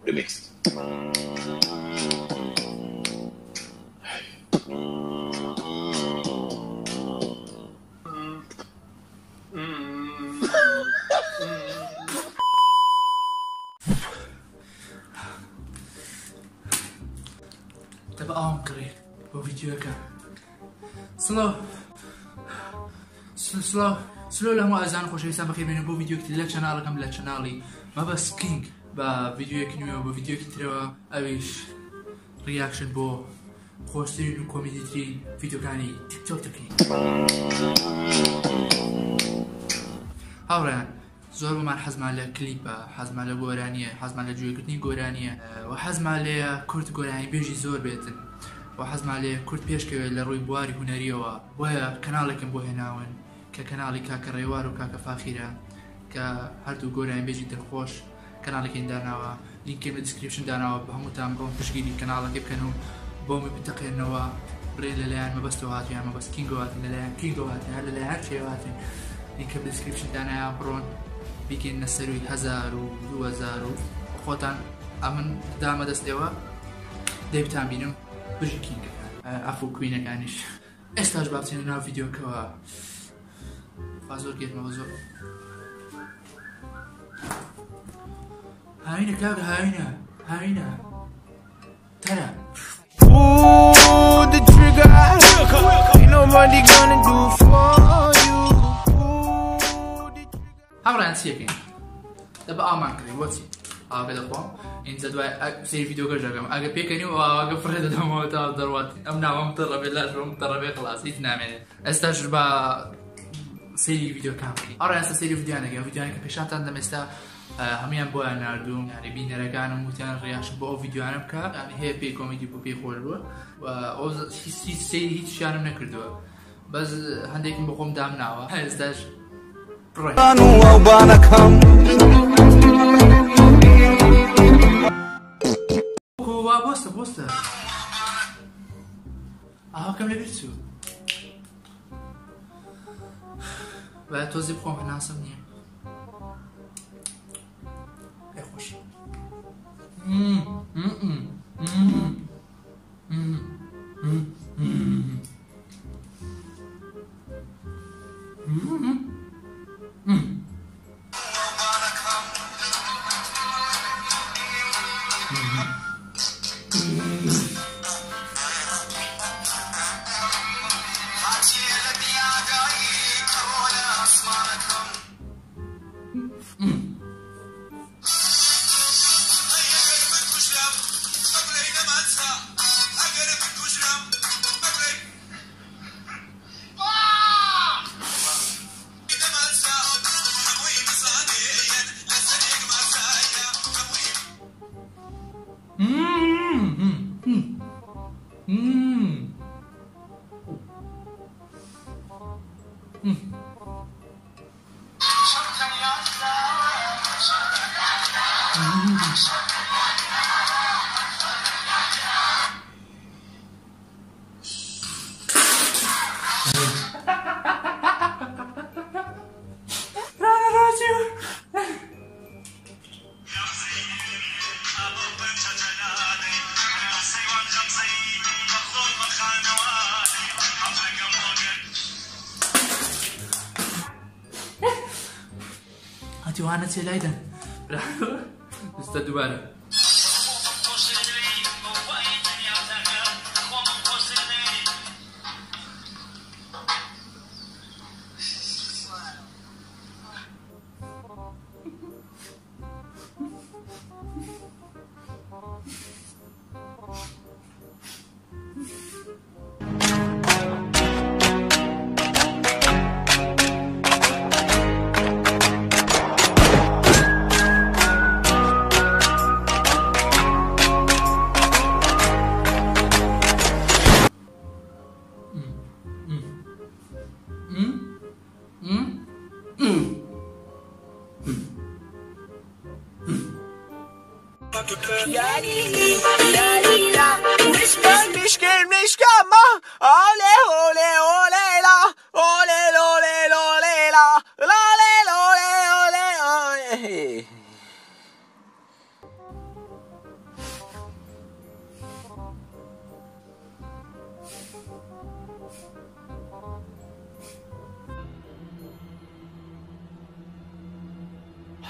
remixed. دابا نقري بو فيديو كان سلو لهم ازان خوش حساب بخير بين بو فيديو كتير لا شانال كم لا شانالي ما بس كينج با فيديو كنيو بو فيديو كتير اويش رياكشن بو خوشترين وكوميدي ترين فيديو كاني تيك توك تكين هاوران زۆر بمان حەزم لە کلیپە حەزم لە گۆرانیە حەزم لە گوێگرتنی گۆرانیە و حەزم لێ کورت گۆرانی بێژی زۆر بێتن و حەزم لێ کورت پێشکەوێت لە ڕووی بواری هونەریەوە بۆیە کەناڵێکم بۆ هێناون کە کەناڵی کاکە ڕێوار و کاکە فاخیرە کە هەردوو گۆرانی بێژی دڵخۆش کەناڵێکی داناوە لینکێم لە دیسکریپشن داناوە بە هەمووتان بڕۆن پشگیری کەناڵەکەی بکەن و بۆمی بتەقێنەوە بڕێ لەلایەن مەبەستەوە هاتویان مەبەست کینگۆ هاتن لەلایەن کینگۆ هاتن هەر لەلایەن شێوە هاتن لینکە لە دیسکریپشن دانایە بڕۆن بیکن نسروی 1000 و 2000 و خۆتان ئەمن دامە دەستەوە دەیبتان بینم بژی کینگەکان ئەفو کوینەکانیش ئێستاش با بچێنە ناو ڤیدیۆکەوە خوا زۆر گێتمەوە زۆر هاوینە کاکە هاوینە تەرە Pull the trigger, ain't nobody gonna do for you. هاوڕیان چیەکەین دەبە ئامان کردی وەچی ئاگە دەخۆم ئینجا دوای سەیری ڤیدیۆ گەژەکەم ئەگە پێکەنی و ئاگە فڕێ دەدەمەوە تا دەڕواتی ئەم ناوەم تەڕەبێت لاشم تەڕەبێ خلاص هیچ نامێنێت ئێستاش بە سەیری ڤیدیۆکان بکەین ئاڕە ئێستا سەیری ڤیدیۆیانەکە ڤیدیۆیانەکە پێشانتان دەم ئێستا هەمویان بۆیان ناردووم یعنی بینەرەکانم وتیان ڕیاکشن بۆ ئەو ڤیدیۆیانە بکە یعنی هەیە پێی کۆمیدی بۆ پێی خۆش بووە و ئەو هیچ سەیری هیچیانم نەکردووە بەس هەندێکم بۆ خۆم دام ناوە ئێستاش بۆستە ئاوەکەم لەبیر چوو باید تۆزی بخۆم هەناسم نییە خۆشی هاتیوانە چێلایدەن ئێستا دووبارە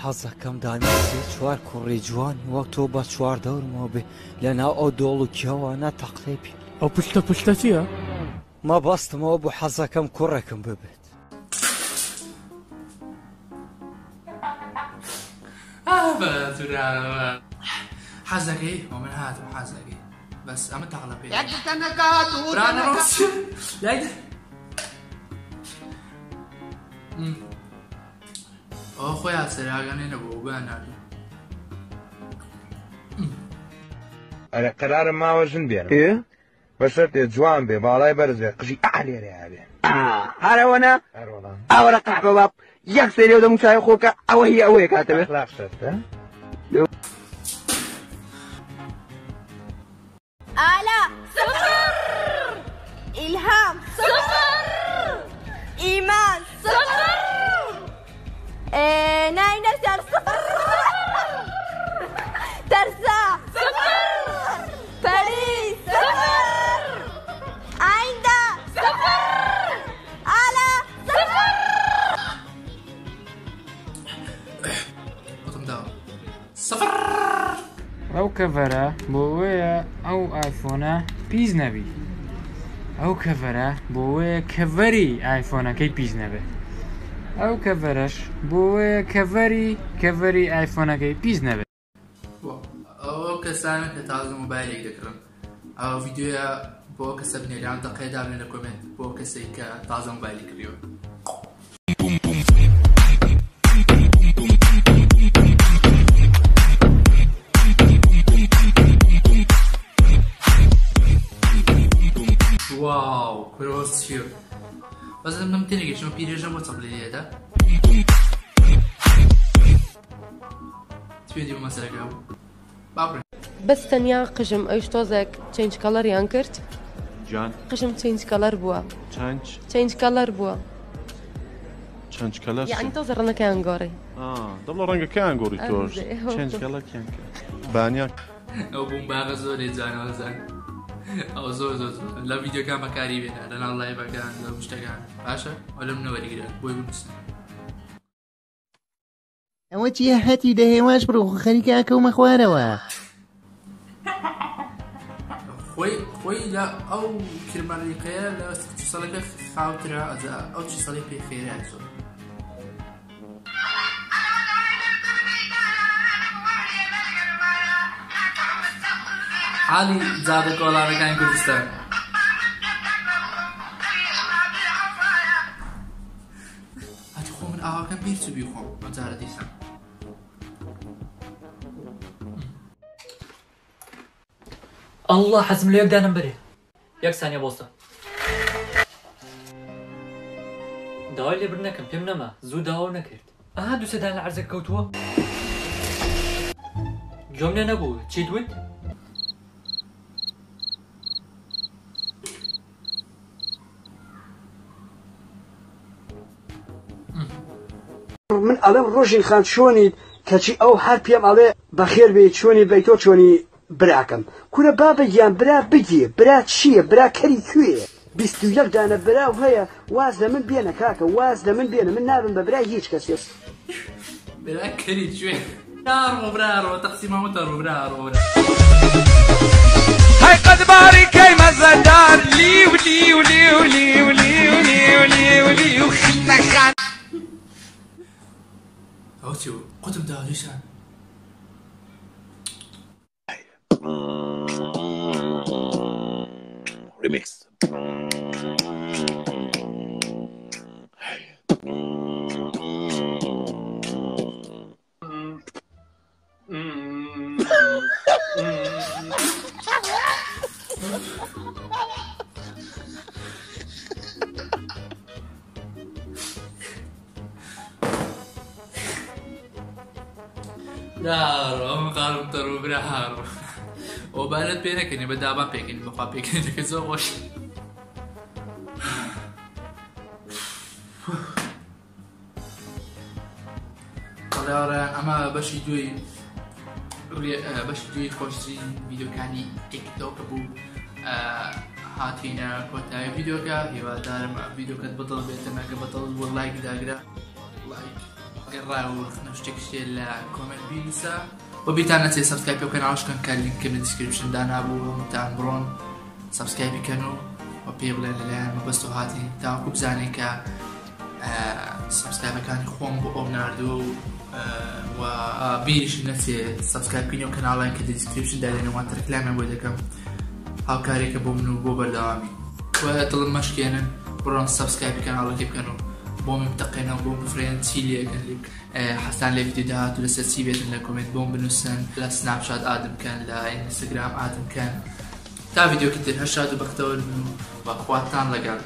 حەزەکەم دانیسێ چوار کوڕی جوانی وەک تۆ بە چوار دەورمەوە بێ لەناو ئەو دۆڵ و کیاوانە تەقلێ پێ ئەو پشتە چییە؟ ما بەستمەوە بۆ حەزەکەم کوڕێکم ببێت حەزەکەی من هاتم حەزەکەی بەس ئەمە تەقلە پێ ئەو خۆیان سەراگەنێ نەبوو بۆیان ناردی ئەرە قەرارم ماوە ژن بێنم بەشەر تێ جوان بێ باڵای بەرزێ قژی ئالێرێ هەبێ هەرەوەنا ئەوەرە قەحبە باب یەک سەرێ دەم چای خۆکە ئەوە هی ئەوەیە کاتەوێ خلاق شەرتە آلا صفر إلهام صفر إيمان صفر ناي نرجع صفر ترسا صفر فريد صفر عيندا صفر آلا صفر صفر ئەو کەڤەرە بۆ وەیە ئەو ئایفۆنە پیس نەبی ئەو کەڤەرە بۆ وەیە کەڤەری ئایفۆنەکەی پیس نەبێت ئەو کەڤەرەش بۆ وەیە کەڤەری ئایفۆنەکەی پیس نەبێت ئەو کەسانە کە تازە مۆبایلێک دەکڕن ئەو ڤیددیۆە بۆ کەسە بنێریان دەقەیدا بێن لە کۆمنت بۆ کەسێک کە تازە مۆبایلی کردیوە واو کورۆسیو بەزم نم تێنێکێکم پیرێژە بۆ چەقلی لێدا توێدی بۆ مەسەرەکە باڕێ بەس تەنیا قژم ئەوش تۆزێک چێنج کەڵەریان کرد جان قژم چێنج کەڵەر بووە چێنج کەڵەر بووە چەند کەلەر یعنی تۆزە ڕەنەکەیان گۆڕی دەڵە ڕەنگەکەیان گۆڕی تۆش چێنج کەلەرکیان کرد بانیان ئەو بووم باغە زۆرێ جانەوەزان ئەو زۆر لە ڤیددیۆکان بەکاری بێنە لەناڵ لایڤەکان لە شتەکان باشە ئەو لەم نەوەریگرێت بۆی بنووسن ئەوە چیە هەتی دەهێواش بڕۆ خەریکە ئەکەومە خوارەوە خۆی لە ئەو کرمەلیقەیە لە سەڵەکە خاوترا ئەو چی سەڵی پێ خێرای زۆر حالی جادە کۆڵانەکانی کوردستان هەتی خۆ من ئاواکەم پێر چوو بیخۆم ئەو جارە دیسان الله حەزم لە یەکدانم بەرێ یەک سانیە بۆستە داوای لێبر نەکەم پێم نەما زوو داوا نەکرد ئاها دووسەدان لە عەرزەکە کەوتووە گوێم لێ نەبوو چیت وت من ئەڵێم ڕۆژین خان چۆنیت کەچی ئەو هەر پێم ئەڵێ بەخێر بێ چۆنی بەی تۆ چۆنی براکەم کورە بابە گیان برا بگێ برا چییە برا کەری کوێ 21 دانە براو هەیە واز لە من بێنە کاکە واز لە من بێنە من نابم بە برای هیچ کەسێ برا کەری کوێ برارۆ تەقسیمەوەتە ڕووبرارۆ هاي قد باري كيما زدار ليو ليو ليو ليو ليو ليو ليو ليو خنا خان ئەوچی قوتم داویشان remix دارۆ ئەم قاڵم تەڕوو برا هاڕۆ ئەو بالەت پێ نەکەنی بە دابان پێکەنی بەخوا پێکەنی دەکە زۆر خۆش بەڵێوەڕێ ئەمە بەشی دوی خۆشترین ڤیدیۆکانی تیکتۆکە بوو هاتینە کۆتایی ڤیدیۆکە هیوادارم ڤیدیۆکەت بەدڵ بێتە نەکە بەدڵ بۆ لایک داگرا لایک قرأوا نشتكي شيء الكومنت بينسا وبيتانا تي سبسكرايب وكان كان لينك من الديسكريبشن دانا ابو متان برون سبسكرايب كانوا وبيبلا للان وبستو هاتي تاكو بزاني كا سبسكرايب كان خوم بو ناردو و بيش نفسي سبسكرايب كينيو كانال لينك الديسكريبشن دانا وانت ركلامي بودكم هاو كاريكا بو منو بو بردوامي وطلب مشكينا برون سبسكرايب كانال كيف كانوا بوم متقنا وبوم بفريند سيليا كان لك حسان لي فيديوهات ولا سيبيت لنا كومنت بوم بنوسن لا سناب شات ادم كان لا انستغرام ادم كان تا فيديو كتير هشاد وبختول واخواتان لقال